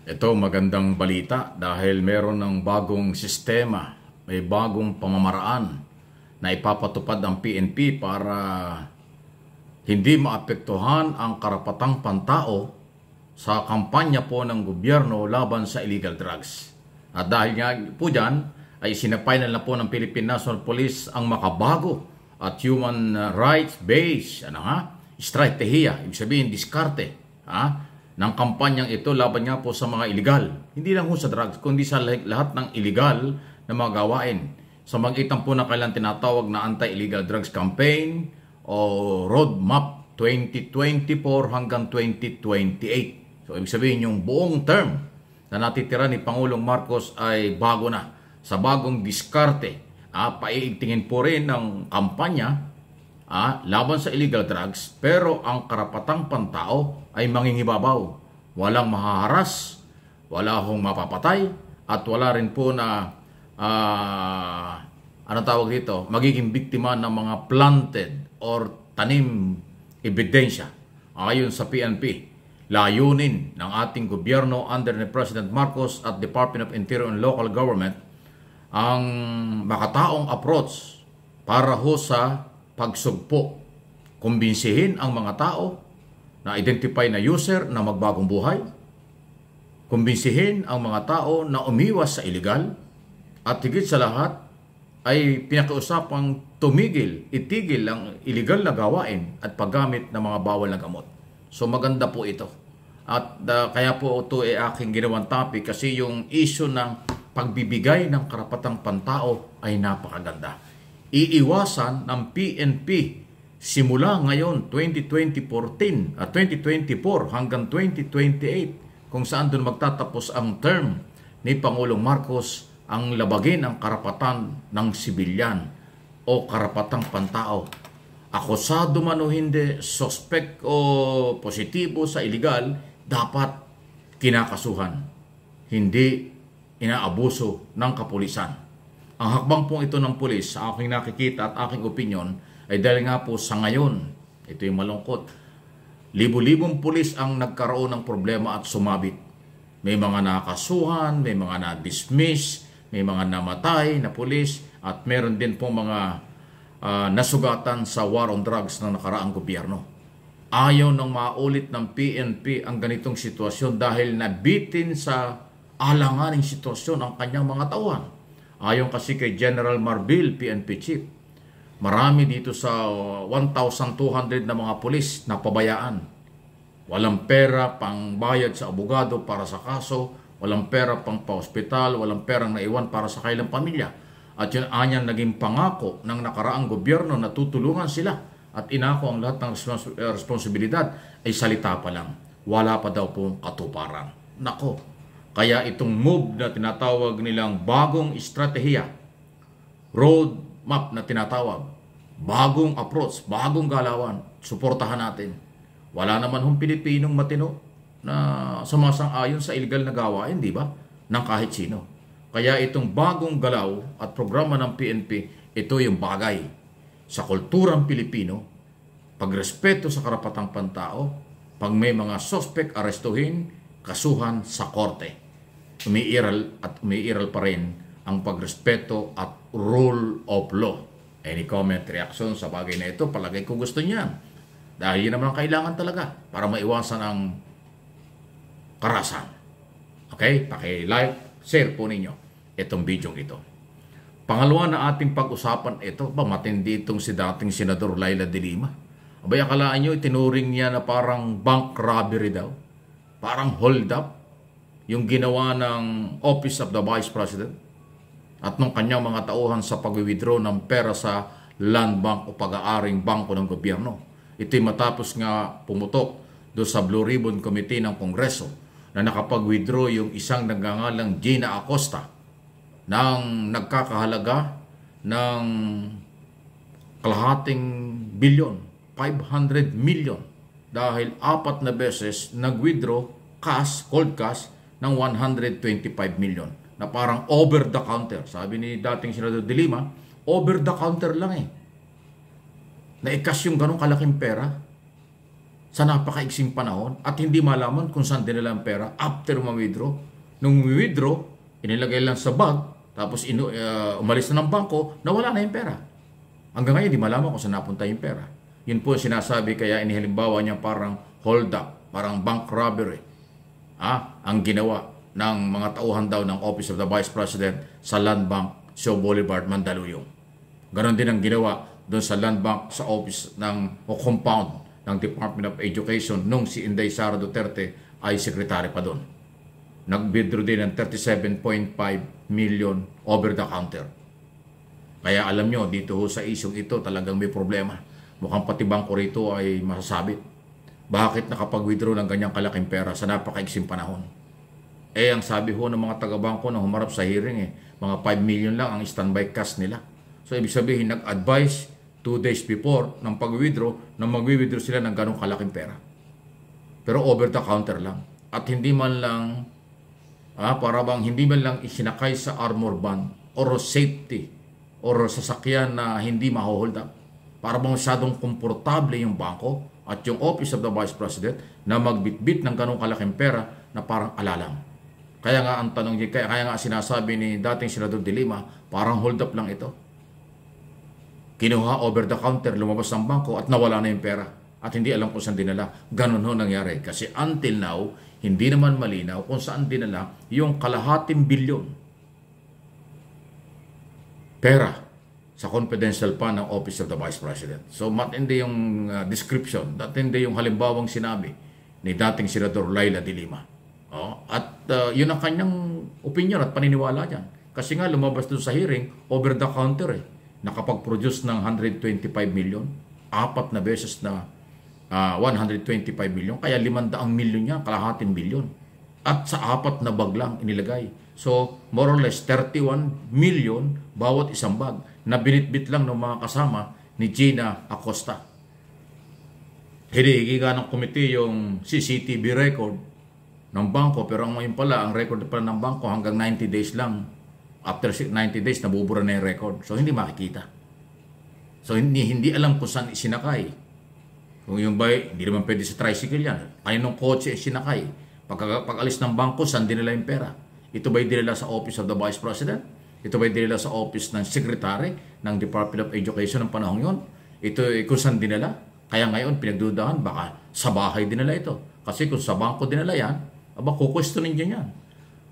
Ito magandang balita dahil meron ng bagong sistema, may bagong pamamaraan na ipapatupad ang PNP para hindi maapektuhan ang karapatang pantao sa kampanya po ng gobyerno laban sa illegal drugs. At dahil nga po dyan, ay sinapainal na po ng Philippine National Police ang makabago at human rights-based estratehiya, ibig sabihin diskarte, ng kampanyang ito laban nga po sa mga illegal. Hindi lang po sa drugs, kundi sa lahat ng illegal na mga gawain. Sa magitan po ng kailang tinatawag na Anti-Illegal Drugs Campaign o Roadmap 2024 hanggang 2028. So, ibig sabihin yung buong term na natitira ni Pangulong Marcos ay bago na. Sa bagong diskarte, paiigtingin po rin ng kampanya laban sa illegal drugs, pero ang karapatang pantao ay manginghibabaw. Walang mahaharas, wala hong mapapatay, at wala rin po na magiging biktima ng mga planted or tanim ebidensya. Ayon sa PNP, layunin ng ating gobyerno under ni President Marcos at Department of Interior and Local Government ang makataong approach para ho sa pagsugpo. Kumbinsihin ang mga tao na identify na user na magbagong buhay. Kumbinsihin ang mga tao na umiwas sa illegal. At higit sa lahat ay pinakiusapang itigil ang illegal na gawain at paggamit ng mga bawal na gamot. So maganda po ito. At kaya po ito ay aking ginawang topic kasi yung issue ng pagbibigay ng karapatang pantao ay napakaganda. Iiwasan ng PNP simula ngayon 2024 hanggang 2028 kung saan doon magtatapos ang term ni Pangulong Marcos ang labagin ang karapatan ng sibilyan o karapatang pantao. Akusado man o hindi, suspect o positibo sa illegal, dapat kinakasuhan. Hindi inaabuso ng kapulisan. Ang hakbang pong ito ng pulis, sa aking nakikita at aking opinion, ay dahil nga po sa ngayon, ito yung malungkot, libu-libong pulis ang nagkaroon ng problema at sumabit. May mga nakasuhan, may mga na-dismiss, may mga namatay na pulis, at meron din pong mga nasugatan sa war on drugs ng nakaraang gobyerno. Ayaw nang maulit ng PNP ang ganitong sitwasyon dahil nabitin sa alanganing sitwasyon ang kanyang mga tauhan. Ayon kasi kay General Marbil, PNP Chief, marami dito sa 1,200 na mga pulis na pabayaan. Walang pera pang bayad sa abogado para sa kaso, walang pera pang pa-hospital, walang perang naiwan para sa kailang pamilya. At yun anyang naging pangako ng nakaraang gobyerno na tutulungan sila at inako ang lahat ng responsibilidad ay salita pa lang. Wala pa daw pong katuparan. Nako. Kaya itong move na tinatawag nilang bagong estratehiya, road map na tinatawag, bagong approach, bagong galawan, suportahan natin. Wala naman hong Pilipinong matino na sumasang-ayon sa illegal na gawain, di ba? Ng kahit sino. Kaya itong bagong galaw at programa ng PNP, ito yung bagay sa kulturang Pilipino, pagrespeto sa karapatang pantao, pag may mga suspect, arestuhin, kasuhan sa korte. Umiiral pa rin ang pagrespeto at rule of law. Any comment, reaction sa bagay na ito? Palagay ko gusto niya. Dahil yun naman ang kailangan talaga para maiwasan ang karahasan. Okay? Paki-like, share po ninyo itong video ito. Pangalawa na ating pag-usapan ito, matindi itong si dating Senador Laila de Lima. Abay, akalaan nyo, itinuring niya na parang bank robbery daw. Parang hold up. Yung ginawa ng Office of the Vice President at ng kanyang mga tauhan sa pag-withdraw ng pera sa land bank o pag-aaring bangko ng gobyerno. Ito'y matapos nga pumutok doon sa Blue Ribbon Committee ng Kongreso na nakapag-withdraw yung isang nagngangalang Gina Acosta ng nagkakahalaga ng kalahating bilyon, 500 million, dahil 4 na beses nag-withdraw cash, cold cash, ng 125 million na parang over the counter. Sabi ni dating Senador de Lima, over the counter lang na i-cash yung ganong kalaking pera. sa napakaiksing panahon at hindi malaman kung saan dinala ang pera after ma-withdraw. Nung withdraw, inilagay lang sa bag, tapos umalis na ng bangko, nawala na yung pera. Hanggang ngayon, di malaman kung saan napunta yung pera. Yun po sinasabi, kaya inihalimbawa niya parang hold up, parang bank robbery. Ang ginawa ng mga tauhan daw ng Office of the Vice President sa Land Bank, Shaw Boulevard, Mandaluyong. Ganon din ang ginawa doon sa Land Bank sa office o compound ng Department of Education nung si Inday Sara Duterte ay secretary pa doon. Nag-withdraw din ng 37.5 million over the counter. Kaya alam nyo, dito sa isyong ito talagang may problema. Mukhang pati bangko rito ay masasabit. Bakit nakapag-withdraw ng ganyang kalaking pera sa napakaiksing panahon? Ang sabi ho ng mga taga-bangko na humarap sa hearing, mga 5 million lang ang standby cash nila. So ibig sabihin, nag-advise 2 days before ng pag-withdraw na mag-withdraw sila ng ganong kalaking pera. Pero over the counter lang. At hindi man lang, para bang hindi man lang isinakay sa armor van or safety or sasakyan na hindi maho-hold up. Para bang masyadong komportable yung bangko at yung Office of the Vice President na magbitbit ng ganong kalaking pera na parang alalang. Kaya nga ang tanong, kaya nga sinasabi ni dating Senador De Lima, parang hold up lang ito. Kinuha over the counter, lumabas ng bangko at nawala na yung pera. At hindi alam kung saan dinala. Ganon ho nangyari. Kasi until now, hindi naman malinaw kung saan dinala yung kalahating bilyon pera sa confidential fund ng Office of the Vice President. So matindi yung description, matindi yung halimbawang sinabi ni dating Senador Laila De Lima. At yun ang kanyang opinion at paniniwala dyan. Kasi nga lumabas doon sa hearing, over the counter nakapag-produce ng 125 million, 4 na beses na 125 million, kaya 500 million niya, kalahating bilyon. At sa 4 na bag lang inilagay. So, more or less 31 million bawat isang bag na binitbit lang ng mga kasama ni Gina Acosta. Hinihiga ng komite yung CCTV record ng bangko, pero ngayon pala, ang record pala ng bangko hanggang 90 days lang. After 90 days, nabubura na yung record. So, hindi makikita. So, hindi alam kung saan isinakay. Kung yung bay, hindi naman pwede sa tricycle yan. Kaninong kotse isinakay. Pag-alis ng bangko, saan dinala yung pera? Ito ba'y dinala sa Office of the Vice President? Ito ba'y dinala sa Office ng Secretary ng Department of Education ng panahon yun? Ito kung saan dinala? Kaya ngayon, pinagdudahan, baka sa bahay dinala ito. Kasi kung sa bangko dinala yan, kukwestiyonin dyan yan.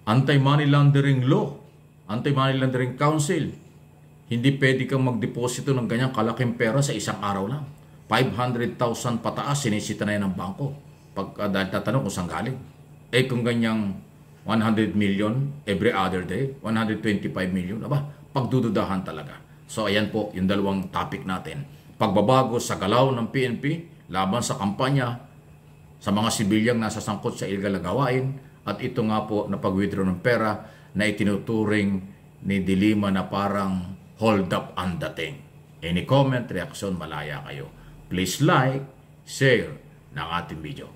Anti-money laundering law. Anti-Money Laundering Council. Hindi pwede kang magdeposito ng ganyang kalaking pera sa isang araw lang. 500,000 pataas, sinisita na yan ng bangko. Dahil tatanong kung saan galing. Kung ganyang 100 million every other day, 125 million, pagdududahan talaga. So ayan po, yung dalawang topic natin. Pagbabago sa galaw ng PNP, laban sa kampanya, sa mga sibilyang nasasangkot sa illegal na gawain, at ito nga po na pag-withdraw ng pera na itinuturing ni De Lima na parang hold up ang dating. Any comment, reaksyon, malaya kayo. Please like, share ng ating video.